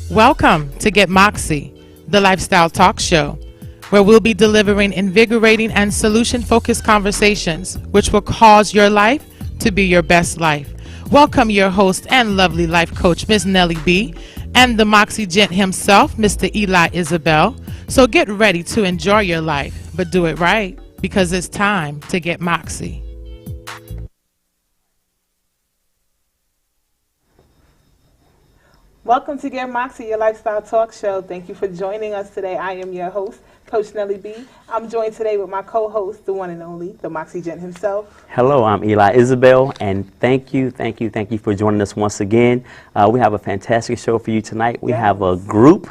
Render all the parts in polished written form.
Welcome to Get Moxie, the lifestyle talk show, where we'll be delivering invigorating and solution-focused conversations which will cause your life to be your best life. Welcome your host and lovely life coach, Miss Nellie B., and the Moxie gent himself, Mr. Eli Isabel. So get ready to enjoy your life, but do it right, because it's time to get Moxie. Welcome to Get Moxie, your lifestyle talk show. Thank you for joining us today. I am your host, Coach Nellie B. I'm joined today with my co-host, the one and only, the Moxie gent himself. Hello, I'm Eli Isabel, and thank you for joining us once again. We have a fantastic show for you tonight. We have a group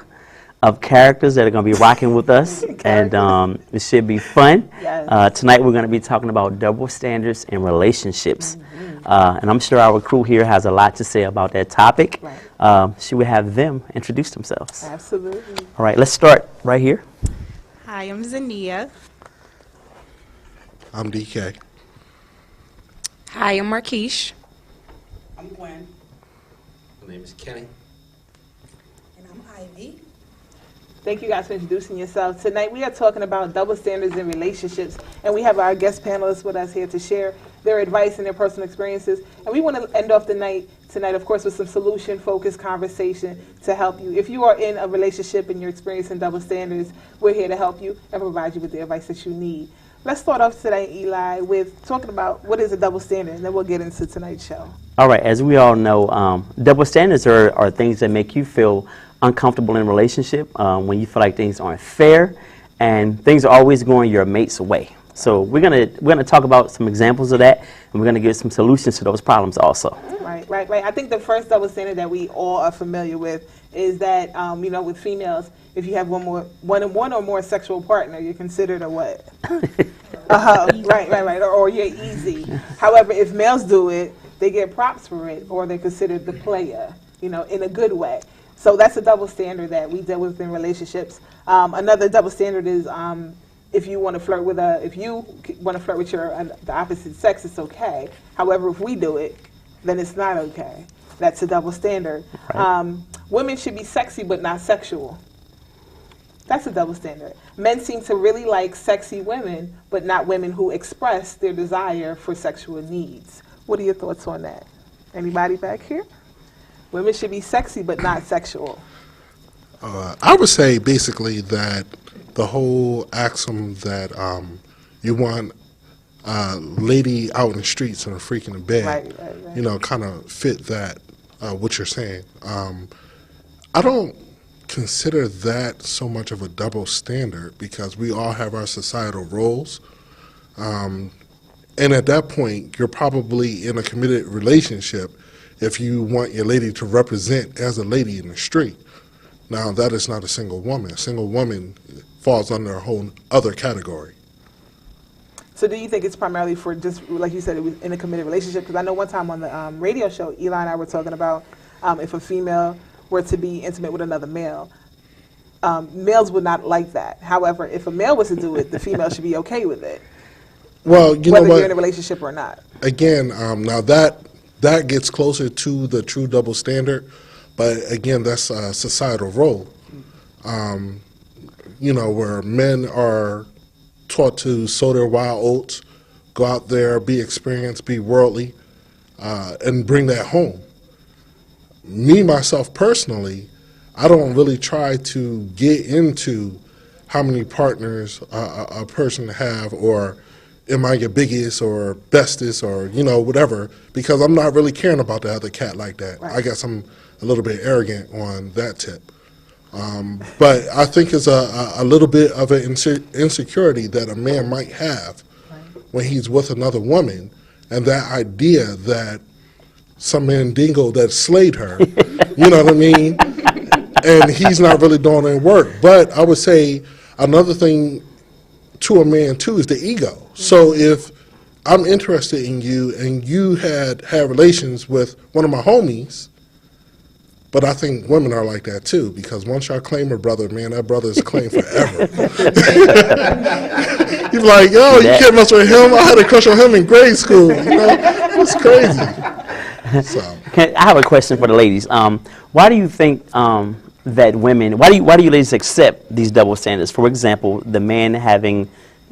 of characters that are going to be rocking with us, and it should be fun. Yes. Tonight we're going to be talking about double standards in relationships. And I'm sure our crew here has a lot to say about that topic. Right. Should we have them introduce themselves? Absolutely. All right, let's start right here. Hi, I'm Zania. I'm DK. Hi, I'm Marquise. I'm Gwen. My name is Kenny. And I'm Ivy. Thank you guys for introducing yourselves. Tonight we are talking about double standards in relationships, and we have our guest panelists with us here to share their advice and their personal experiences. And we want to end off the night tonight, of course, with some solution-focused conversation to help you. If you are in a relationship and you're experiencing double standards, we're here to help you and provide you with the advice that you need. Let's start off today, Eli, with talking about what is a double standard, and then we'll get into tonight's show. All right, as we all know, double standards are things that make you feel uncomfortable in a relationship, when you feel like things aren't fair and things are always going your mate's way. So we're gonna talk about some examples of that, and we're gonna give some solutions to those problems also. Right. I think the first double standard that we all are familiar with is that, with females, if you have one or more sexual partner, you're considered a what? Right. Or you're easy. However, if males do it, they get props for it, or they're considered the player, in a good way. So that's a double standard that we deal with in relationships. Another double standard is if you want to flirt with the opposite sex, it's okay. However, if we do it, then it's not okay. That's a double standard. Right. Women should be sexy but not sexual. That's a double standard. Men seem to really like sexy women, but not women who express their desire for sexual needs. What are your thoughts on that? Anybody back here? Women should be sexy but not sexual. I would say basically that the whole axiom that you want a lady out in the streets and a freak in the bed, Right. Kind of fit that, what you're saying. I don't consider that so much of a double standard because we all have our societal roles. And at that point, you're probably in a committed relationship if you want your lady to represent as a lady in the street. Now, that is not a single woman. A single woman falls under a whole other category. So do you think it's primarily for just, like you said, it was in a committed relationship? Because I know one time on the radio show, Eli and I were talking about if a female were to be intimate with another male, males would not like that. However, if a male was to do it, the female should be okay with it. Well, you know what? Whether you're in a relationship or not. Again, now that gets closer to the true double standard, but again, that's a societal role. Where men are taught to sow their wild oats, go out there, be experienced, be worldly, and bring that home. Me, myself personally, I don't really try to get into how many partners a person have, or am I your biggest or bestest or, whatever, because I'm not really caring about the other cat like that. Right. I guess I'm a little bit arrogant on that tip. But I think it's a little bit of an insecurity that a man might have when he's with another woman, and that idea that some mandingo that slayed her, you know what I mean? And he's not really doing any work. But I would say another thing to a man, too, is the ego. So if I'm interested in you and you had relations with one of my homies, but I think women are like that, too, because once y'all claim a brother, man, that brother is claimed forever. You're like, yo, you can't mess with him. I had a crush on him in grade school. It's crazy. So I have a question for the ladies. Why do you think that women, why do you ladies accept these double standards? For example, the man having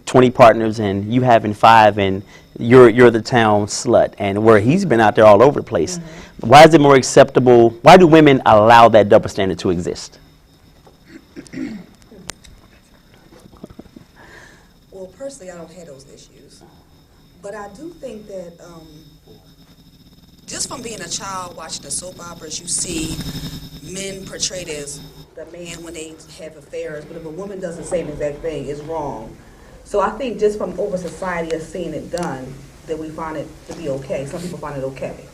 20 partners and you having 5, and you're the town slut, and where he's been out there all over the place. Why is it more acceptable? Why do women allow that double standard to exist? Well, personally, I don't have those issues. But I do think that just from being a child watching the soap operas, you see men portrayed as the man when they have affairs, but if a woman does the same exact thing, it's wrong. So I think just from over society of seeing it done, that we find it to be okay. Some people find it okay.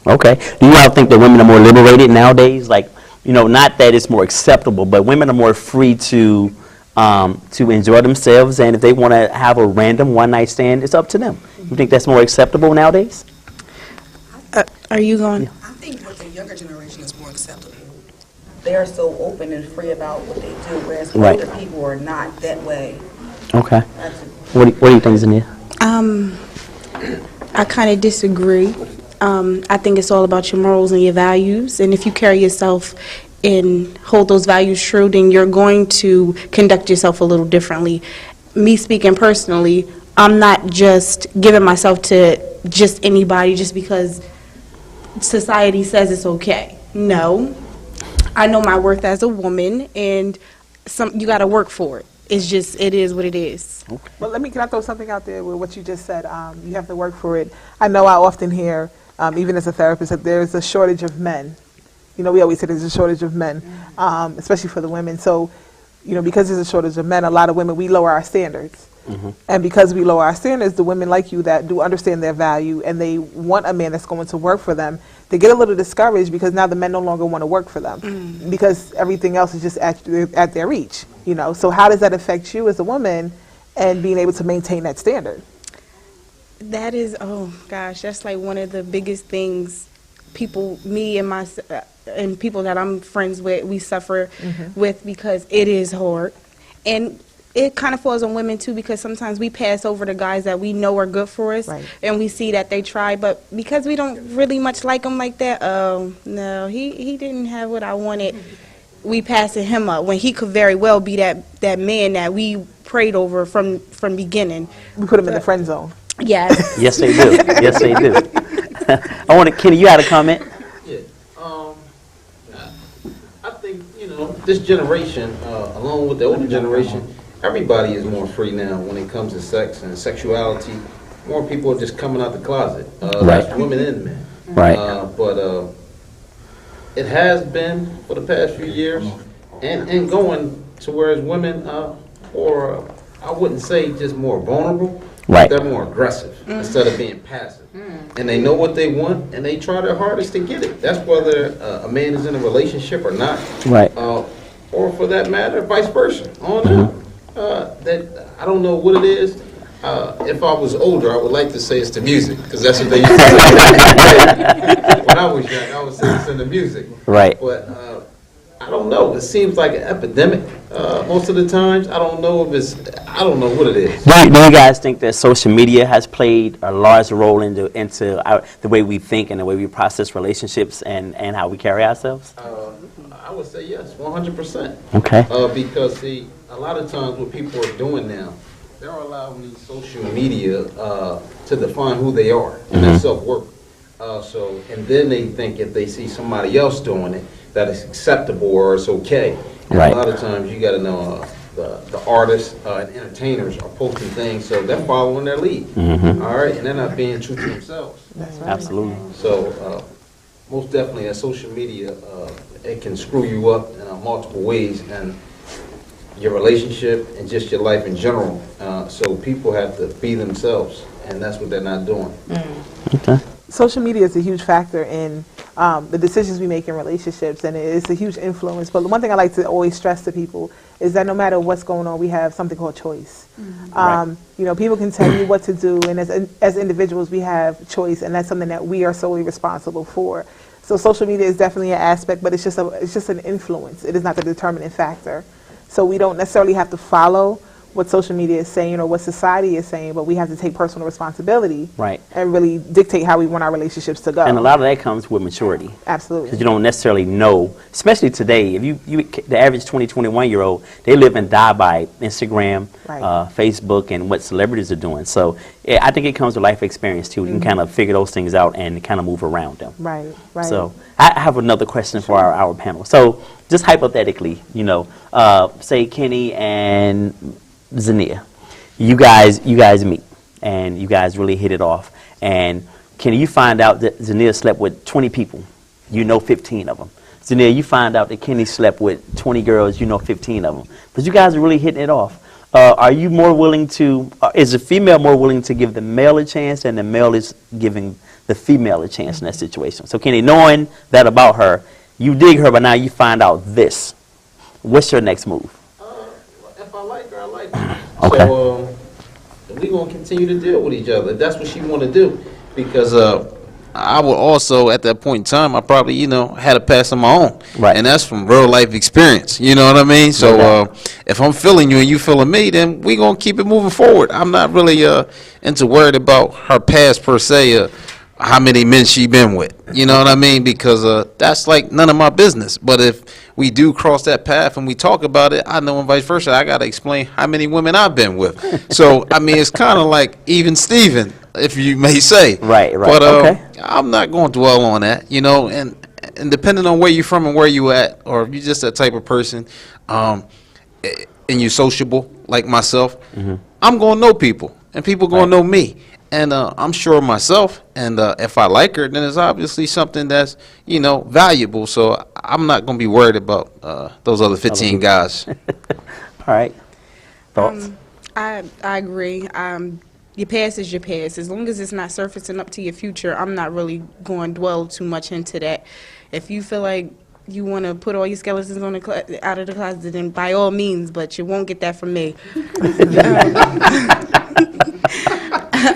Okay. Do you all think that women are more liberated nowadays? Like, you know, not that it's more acceptable, but women are more free to enjoy themselves, and if they want to have a random one-night stand, it's up to them. You think that's more acceptable nowadays? Are you going? I think with the younger generation is more acceptable. They're so open and free about what they do, whereas older people are not that way. Okay. What do you think, Zania? I kind of disagree. I think it's all about your morals and your values, and if you carry yourself and hold those values true, then you're going to conduct yourself a little differently. Me speaking personally, I'm not just giving myself to just anybody just because society says it's okay. No. I know my worth as a woman, and you got to work for it. It is what it is. Okay. Well, can I throw something out there with what you just said? You have to work for it. I know I often hear, even as a therapist, that there's a shortage of men. You know, we always say there's a shortage of men, especially for the women. So, you know, because there's a shortage of men, a lot of women, we lower our standards. And because we lower our standards, the women like you that do understand their value and they want a man that's going to work for them, they get a little discouraged because now the men no longer want to work for them because everything else is just at their reach, you know. So how does that affect you as a woman and being able to maintain that standard? That is, oh gosh, that's like one of the biggest things me and people that I'm friends with, we suffer with, because it is hard. And it kind of falls on women too, because sometimes we pass over the guys that we know are good for us, and we see that they try, but because we don't really much like them like that, no, he didn't have what I wanted, we passing him up when he could very well be that man that we prayed over from beginning. We put him in the friend zone. Yes. Yes, they do. Yes, they do. Kenny, you had a comment? Yeah. I think, you know, this generation, along with the older generation, everybody is more free now when it comes to sex and sexuality. More people are just coming out the closet. That's women and men. Right. But it has been for the past few years, and going to whereas women or I wouldn't say just more vulnerable. Right. They're more aggressive instead of being passive. And they know what they want, and they try their hardest to get it. That's whether a man is in a relationship or not. Right. Or for that matter, vice versa. On down. That I don't know what it is. If I was older, I would like to say it's the music, because that's what they used to say. When I was young, I would say it's in the music. Right. But I don't know. It seems like an epidemic most of the times. I don't know what it is. Do you guys think that social media has played a large role into the way we think and the way we process relationships and how we carry ourselves? I would say yes, 100%. Okay. Because see, a lot of times what people are doing now, they're allowing these social media to define who they are and their self-worth. And then they think if they see somebody else doing it, that it's acceptable or it's okay. And Right. a lot of times you got to know the artists and entertainers are posting things, so they're following their lead. All right, and they're not being true to themselves. Absolutely. So most definitely, that social media, it can screw you up in multiple ways, and your relationship and just your life in general. So people have to be themselves, and that's what they're not doing. Okay. Social media is a huge factor in the decisions we make in relationships, and it's a huge influence. But the one thing I like to always stress to people is that no matter what's going on, we have something called choice. Right. You know, people can tell you what to do, and as individuals, we have choice, and that's something that we are solely responsible for. So social media is definitely an aspect, but it's just an influence. It is not the determining factor. So we don't necessarily have to follow what social media is saying or what society is saying, but we have to take personal responsibility Right. and really dictate how we want our relationships to go. And a lot of that comes with maturity. Absolutely. Because you don't necessarily know, especially today, if the average 20, 21-year-old, they live and die by Instagram, Right. Facebook, and what celebrities are doing. So I think it comes with life experience, too. You can kind of figure those things out and kind of move around them. Right, right. So I have another question for our panel. So just hypothetically, say Kenny and Zania, you guys meet and you guys really hit it off. And Kenny, you find out that Zania slept with 20 people, 15 of them. Zania, you find out that Kenny slept with 20 girls, 15 of them. But you guys are really hitting it off. Are you more willing to, is the female more willing to give the male a chance and the male is giving the female a chance in that situation? So Kenny, knowing that about her, you dig her, but now you find out this. What's your next move? If I like her, I like her. Okay. So we gonna continue to deal with each other. That's what she want to do. Because I would also, at that point in time, I probably, had a pass on my own. Right. And that's from real life experience. You know what I mean? So if I'm feeling you and you feeling me, then we gonna keep it moving forward. I'm not really into worried about her past per se. How many men she been with, you know what I mean? Because that's like none of my business. But if we do cross that path and we talk about it, I know, and vice versa, I got to explain how many women I've been with. So, I mean, it's kind of like even Steven, if you may say. Right. But Okay. I'm not going to dwell on that, and depending on where you're from and where you at, or if you're just that type of person, and you're sociable like myself, I'm going to know people, and people going to know me. And I'm sure of myself, and if I like her, then it's obviously something that's, valuable. So I'm not going to be worried about those other 15 guys. All right. Thoughts? I agree. Your past is your past. As long as it's not surfacing up to your future, I'm not really going to dwell too much into that. If you feel like you want to put all your skeletons on out of the closet, then by all means, but you won't get that from me.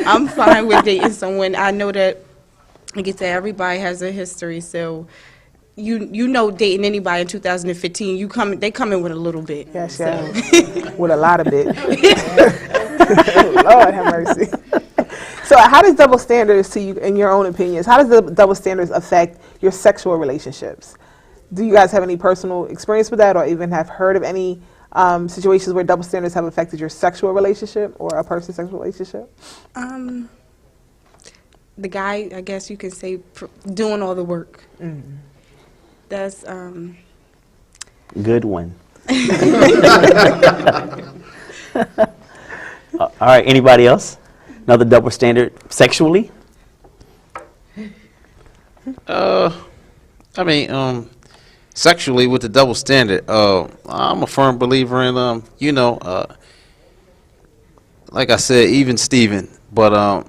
I'm fine with dating someone. I know that, like I said, everybody has a history, so you know dating anybody in 2015, they come in with a little bit. Yes, yes. With a lot of it. Lord have mercy. So how does double standards, to you, in your own opinions, how does the double standards affect your sexual relationships? Do you guys have any personal experience with that, or even have heard of any situations where double standards have affected your sexual relationship or a person's sexual relationship? The guy, I guess you could say, doing all the work. Mm-hmm. That's good one. All right. Anybody else? Another double standard sexually? Sexually with the double standard, I'm a firm believer in, like I said, even Steven, but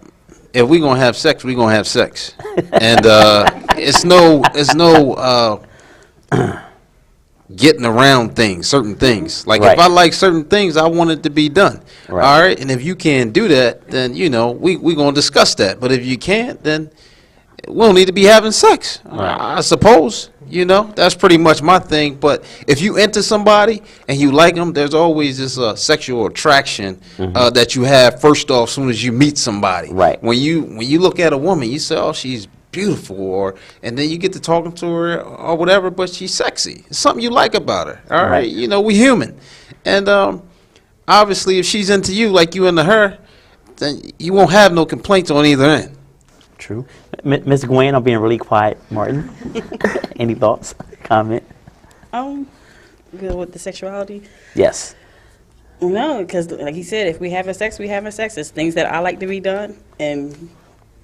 if we're going to have sex, we're going to have sex. And it's no getting around things, certain things. Like if I like certain things, I want it to be done. Right. All right? And if you can't do that, then, we're going to discuss that. But if you can't, then we don't need to be having sex, I suppose. That's pretty much my thing. But if you enter somebody and you like them, there's always this sexual attraction that you have first off, as soon as you meet somebody. Right. When you look at a woman, you say, "Oh, she's beautiful," and then you get to talking to her or whatever, but she's sexy. It's something you like about her. All right. We human, and obviously, if she's into you like you into her, then you won't have no complaints on either end. True. Ms. Gwen, I'm being really quiet. Martin, any thoughts, comment? Good with the sexuality? Yes. No, because like he said, if we having sex, we having sex. It's things that I like to be done, and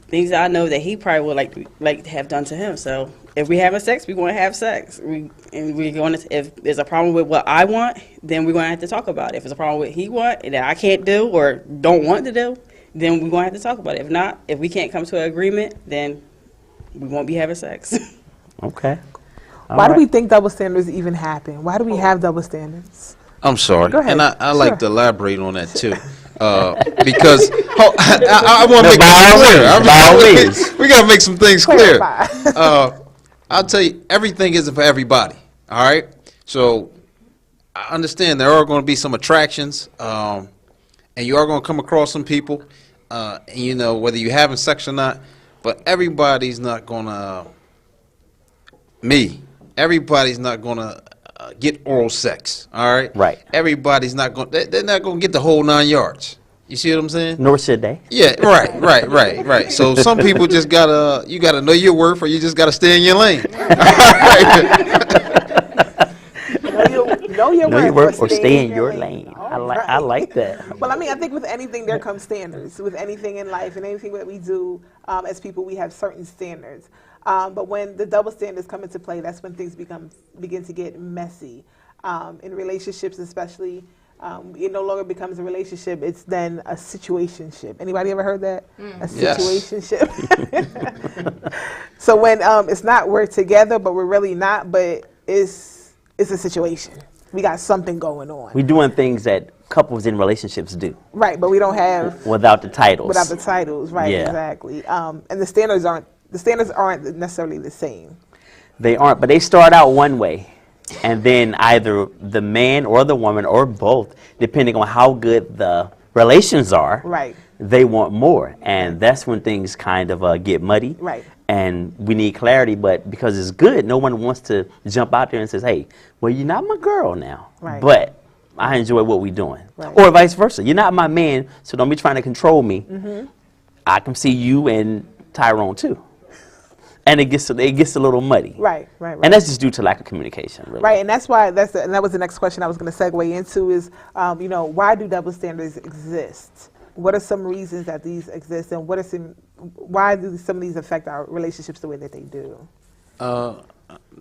things that I know that he probably would like to have done to him. So if we having sex, we want to have sex. If there's a problem with what I want, then we're going to have to talk about it. If there's a problem with what he want that I can't do or don't want to do, then we're going to have to talk about it. If not, if we can't come to an agreement, then we won't be having sex. Okay. Why do we think double standards even happen? Why do we have double standards? I'm sorry. Go ahead. And I Sure. like to elaborate on that too. Because I want to make by all things means. clear. We got to make some things clear. Clarify. I'll tell you, everything isn't for everybody. All right? So I understand there are going to be some attractions, and you are going to come across some people, and you know, whether you're having sex or not, but everybody's not going to, everybody's not going to get oral sex, all right? Right. Everybody's not going, they're not going to get the whole 9 yards. You see what I'm saying? Nor should they. Yeah, right. So some people just gotta, you gotta know your worth, or you just gotta stay in your lane. Know your worth or stay in your lane. I like that. Well, I mean, I think with anything there comes standards. With anything in life and anything that we do as people, we have certain standards. But when the double standards come into play, that's when things begin to get messy. In relationships, especially, it no longer becomes a relationship. It's then a situationship. Anybody ever heard that? A situationship. So when it's not we're together, but we're really not. But it's a situation. We got something going on. We're doing things that couples in relationships do. Right, but we don't have without the titles. Without the titles, right? Yeah. Exactly. And the standards aren't necessarily the same. They aren't, but they start out one way, and then either the man or the woman or both, depending on how good the relations are, right, they want more, and that's when things kind of get muddy. Right. And we need clarity, but because it's good, no one wants to jump out there and says, hey, well, you're not my girl now, right, but I enjoy what we're doing. Right. Or vice versa. You're not my man, so don't be trying to control me. Mm-hmm. I can see you and Tyrone too. And it gets a little muddy. Right. And that's just due to lack of communication, really. Right, and that's why and that was the next question I was going to segue into is, why do double standards exist? What are some reasons that these exist, and why do some of these affect our relationships the way that they do?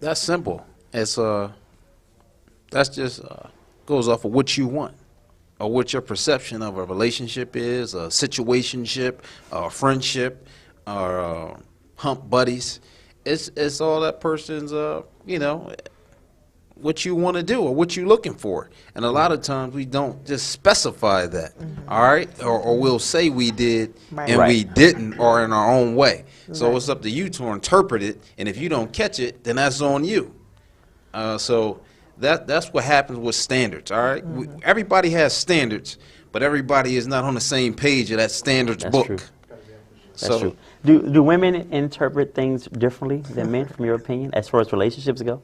That's simple. It's that's just goes off of what you want, or what your perception of a relationship is, a situationship, a friendship, or hump buddies. It's all that person's what you want to do or what you're looking for. And a lot of times we don't just specify that, all right? Or we'll say we did and we didn't, or in our own way. So it's up to you to interpret it, and if you don't catch it, then that's on you. So that's what happens with standards, all right? Everybody has standards, but everybody is not on the same page of that standards book. True. That's true. Do women interpret things differently than men, from your opinion, as far as relationships go?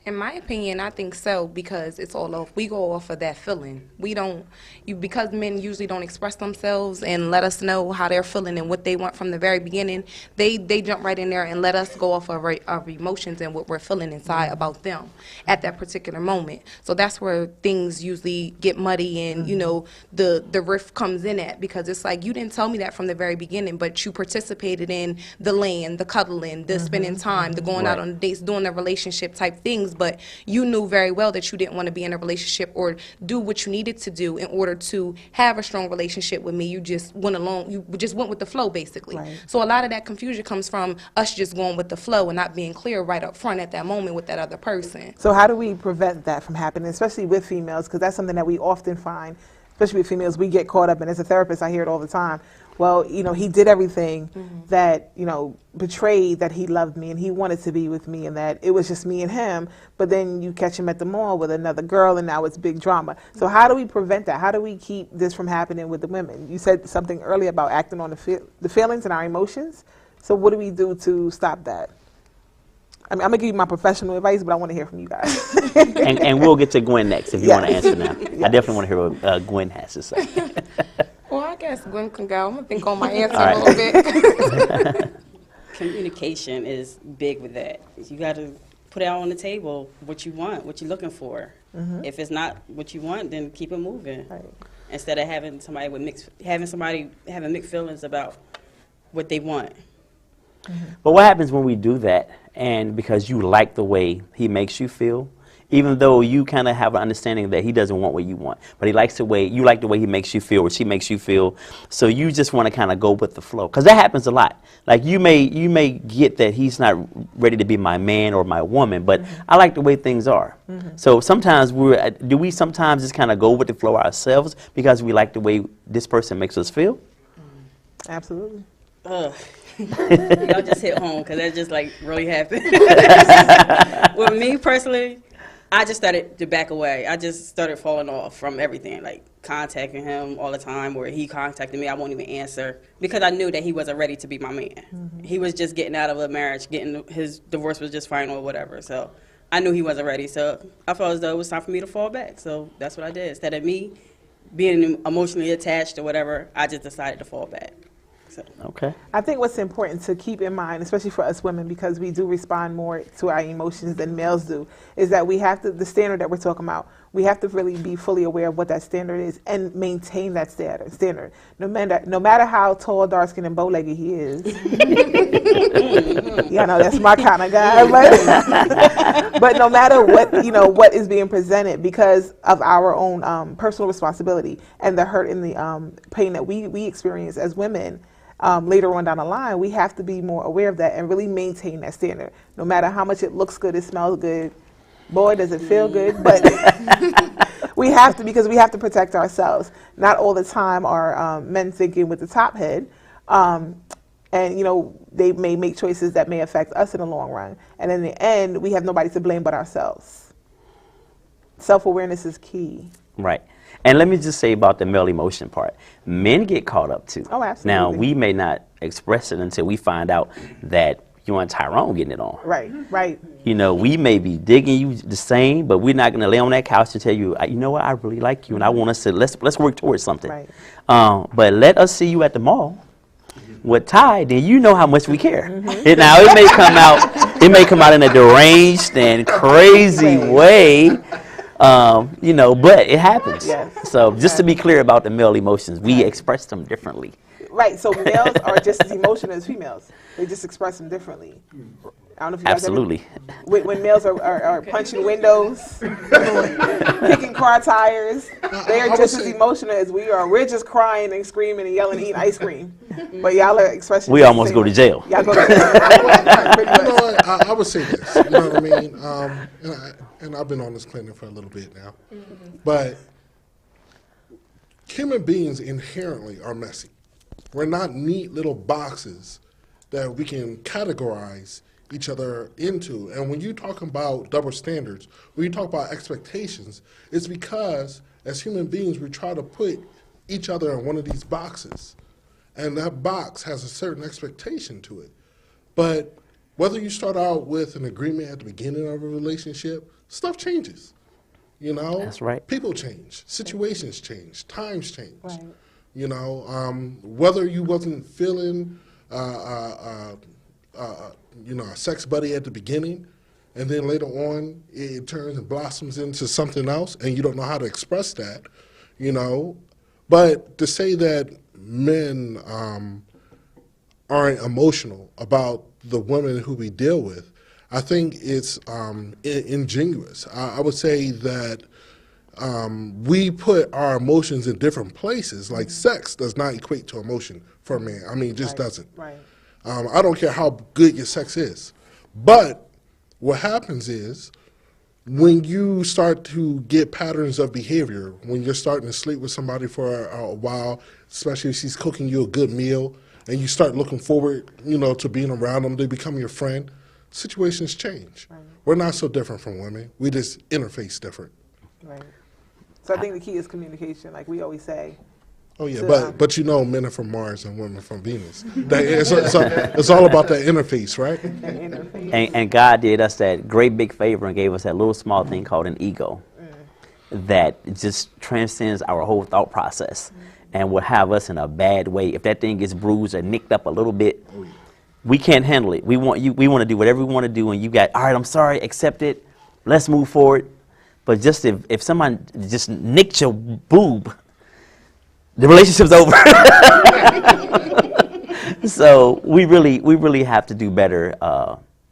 In my opinion, I think so, because it's all off. We go off of that feeling. We don't, because men usually don't express themselves and let us know how they're feeling and what they want from the very beginning. They jump right in there and let us go off of our emotions and what we're feeling inside about them at that particular moment. So that's where things usually get muddy, and the rift comes in at, because it's like, you didn't tell me that from the very beginning, but you participated in the laying, the cuddling, the spending time, the going out on dates, doing the relationship type things. But you knew very well that you didn't want to be in a relationship or do what you needed to do in order to have a strong relationship with me. You just went along, you just went with the flow, basically. Right. So a lot of that confusion comes from us just going with the flow and not being clear right up front at that moment with that other person. So how do we prevent that from happening, especially with females? Because that's something that we often find, especially with females, we get caught up in. As a therapist, I hear it all the time. Well, he did everything that, betrayed that he loved me and he wanted to be with me and that it was just me and him. But then you catch him at the mall with another girl and now it's big drama. So how do we prevent that? How do we keep this from happening with the women? You said something earlier about acting on the feelings and our emotions. So what do we do to stop that? I mean, I'm going to give you my professional advice, but I want to hear from you guys. and we'll get to Gwen next if you want to answer now. I definitely want to hear what Gwen has to say. Well, I guess Gwen can go. I'm going to think on my answer a little bit. Communication is big with that. You got to put out on the table what you want, what you're looking for. If it's not what you want, then keep it moving. Right. Instead of having somebody having mixed feelings about what they want. But what happens when we do that, and because you like the way he makes you feel, even though you kind of have an understanding that he doesn't want what you want, but you like the way he makes you feel or she makes you feel, so you just want to kind of go with the flow, because that happens a lot. Like you may get that he's not ready to be my man or my woman, but I like the way things are. So sometimes do we sometimes just kind of go with the flow ourselves because we like the way this person makes us feel? Absolutely. Y'all just hit home, because that just like really happened. With me personally, I just started to back away. I just started falling off from everything, like contacting him all the time, or he contacted me, I won't even answer, because I knew that he wasn't ready to be my man. He was just getting out of a marriage, his divorce was just final or whatever. So I knew he wasn't ready. So I felt as though it was time for me to fall back. So that's what I did. Instead of me being emotionally attached or whatever, I just decided to fall back. So. Okay. I think what's important to keep in mind, especially for us women, because we do respond more to our emotions than males do, is that we have to, the standard that we're talking about, we have to really be fully aware of what that standard is and maintain that standard. No matter how tall, dark-skinned, and bow-legged he is. Yeah, no, that's my kind of guy. But no matter what, what is being presented, because of our own personal responsibility and the hurt and the pain that we experience as women, later on down the line, we have to be more aware of that and really maintain that standard. No matter how much it looks good, it smells good, boy, does it feel good, but we have to, because we have to protect ourselves. Not all the time are men thinking with the top head, and they may make choices that may affect us in the long run. And in the end, we have nobody to blame but ourselves. Self-awareness is key. Right. And let me just say about the male emotion part. Men get caught up too. Oh, absolutely. Now, we may not express it until we find out that you and Tyrone getting it on. Right, right. We may be digging you the same, but we're not going to lay on that couch and tell you, you know what, I really like you and I want us to, let's work towards something. Right. But let us see you at the mall with Ty, then you know how much we care. Now, it may come out in a deranged and crazy way. But it happens. Yes. So just to be clear about the male emotions, we express them differently. Right, so males are just as emotional as females. They just express them differently. I don't know if you guys Absolutely. When males are punching windows, kicking car tires, they are just as emotional as we are. We're just crying and screaming and yelling and eating ice cream. But y'all are expressing. We almost go to jail. Y'all go to jail. I would say this, you know what I mean? And I've been on this clinic for a little bit now. But human beings inherently are messy. We're not neat little boxes that we can categorize each other into. And when you talk about double standards, when you talk about expectations, it's because as human beings, we try to put each other in one of these boxes. And that box has a certain expectation to it. But whether you start out with an agreement at the beginning of a relationship, stuff changes. That's right. People change, situations change, times change. Right. Whether you wasn't feeling a sex buddy at the beginning, and then later on it turns and blossoms into something else, and you don't know how to express that, But to say that men aren't emotional about the women who we deal with, I think it's ingenuous. I would say that we put our emotions in different places. Like sex does not equate to emotion for a man. I mean, it just doesn't. Right. I don't care how good your sex is. But what happens is when you start to get patterns of behavior, when you're starting to sleep with somebody for a while, especially if she's cooking you a good meal, and you start looking forward, to being around them, they become your friend, situations change. Right. We're not so different from women. We just interface different. Right. So I think the key is communication, like we always say. Oh yeah, but men are from Mars and women from Venus. It's all about that interface, right? And God did us that great big favor and gave us that little small thing called an ego that just transcends our whole thought process and will have us in a bad way. If that thing gets bruised or nicked up a little bit, we can't handle it. We want to do whatever we want to do, and you got, all right, I'm sorry, accept it, let's move forward. But just if someone just nicked your boob, the relationship's over. So we really have to do better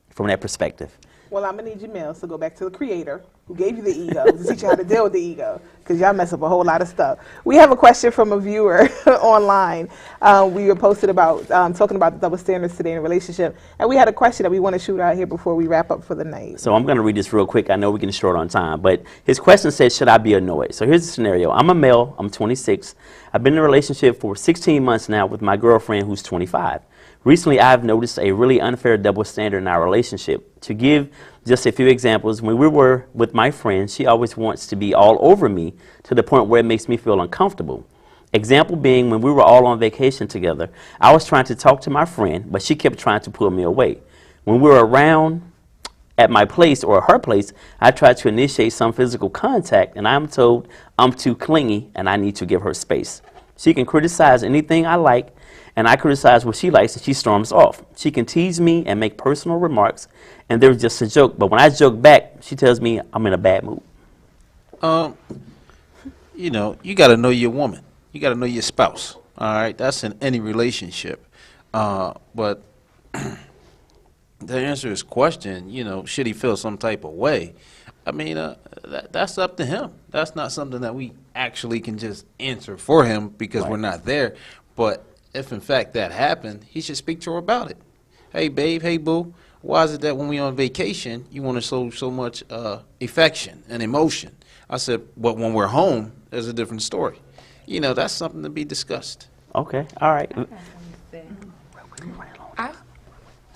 from that perspective. Well, I'm going to need you males to go back to the creator who gave you the ego to teach you how to deal with the ego, because y'all mess up a whole lot of stuff. We have a question from a viewer online. We were posted about talking about the double standards today in a relationship, and we had a question that we want to shoot out here before we wrap up for the night. So I'm going to read this real quick. I know we're getting short on time, but his question says, should I be annoyed? So here's the scenario. I'm a male. I'm 26. I've been in a relationship for 16 months now with my girlfriend who's 25. Recently, I've noticed a really unfair double standard in our relationship. To give Just a few examples. When we were with my friend, she always wants to be all over me to the point where it makes me feel uncomfortable. Example being when we were all on vacation together, I was trying to talk to my friend, but she kept trying to pull me away. When we were around at my place or her place, I tried to initiate some physical contact, and I'm told I'm too clingy and I need to give her space. She can criticize anything I like, and I criticize what she likes, and she storms off. She can tease me and make personal remarks, and they're just a joke. But when I joke back, she tells me I'm in a bad mood. You know, you got to know your woman. You got to know your spouse. All right, that's in any relationship. But to answer his question, you know, should he feel some type of way? I mean, that's up to him. That's not something that we actually can just answer for him because we're not there. But if in fact that happened, he should speak to her about it. Hey, babe, hey, boo, why is it that when we on vacation, you want to show so much affection and emotion? I said, but when we're home, there's a different story. You know, that's something to be discussed. Okay, all right.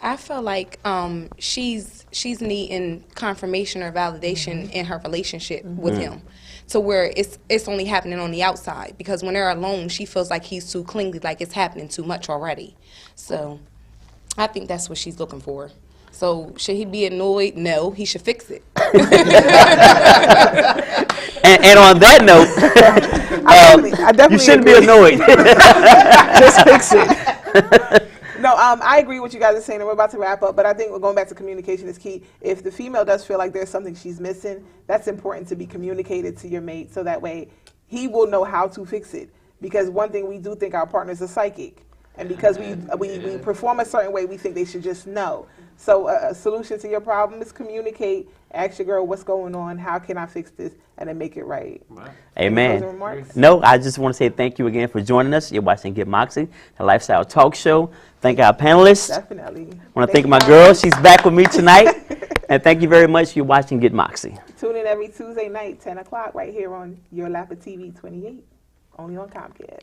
I feel like she's needing confirmation or validation in her relationship with him, to where it's only happening on the outside, because when they're alone, she feels like he's too clingy, like it's happening too much already. So I think that's what she's looking for. So should he be annoyed? No, he should fix it. And on that note, I definitely you shouldn't agree. be annoyed. Just fix it. No, I agree with you guys are saying, and we're about to wrap up, but I think we're going back to communication is key. If the female does feel like there's something she's missing, that's important to be communicated to your mate, so that way he will know how to fix it. Because one thing we do think our partners are psychic, and because we perform a certain way, we think they should just know. So a solution to your problem is communicate. Ask your girl what's going on, how can I fix this, and then make it right. Amen. Closing remarks? No, I just want to say thank you again for joining us. You're watching Get Moxie, the Lifestyle Talk Show. Thank our panelists. Definitely. I want to thank my girl. She's back with me tonight. And thank you very much. You're watching Get Moxie. Tune in every Tuesday night, 10 o'clock, right here on Your Lap of TV 28, only on Comcast.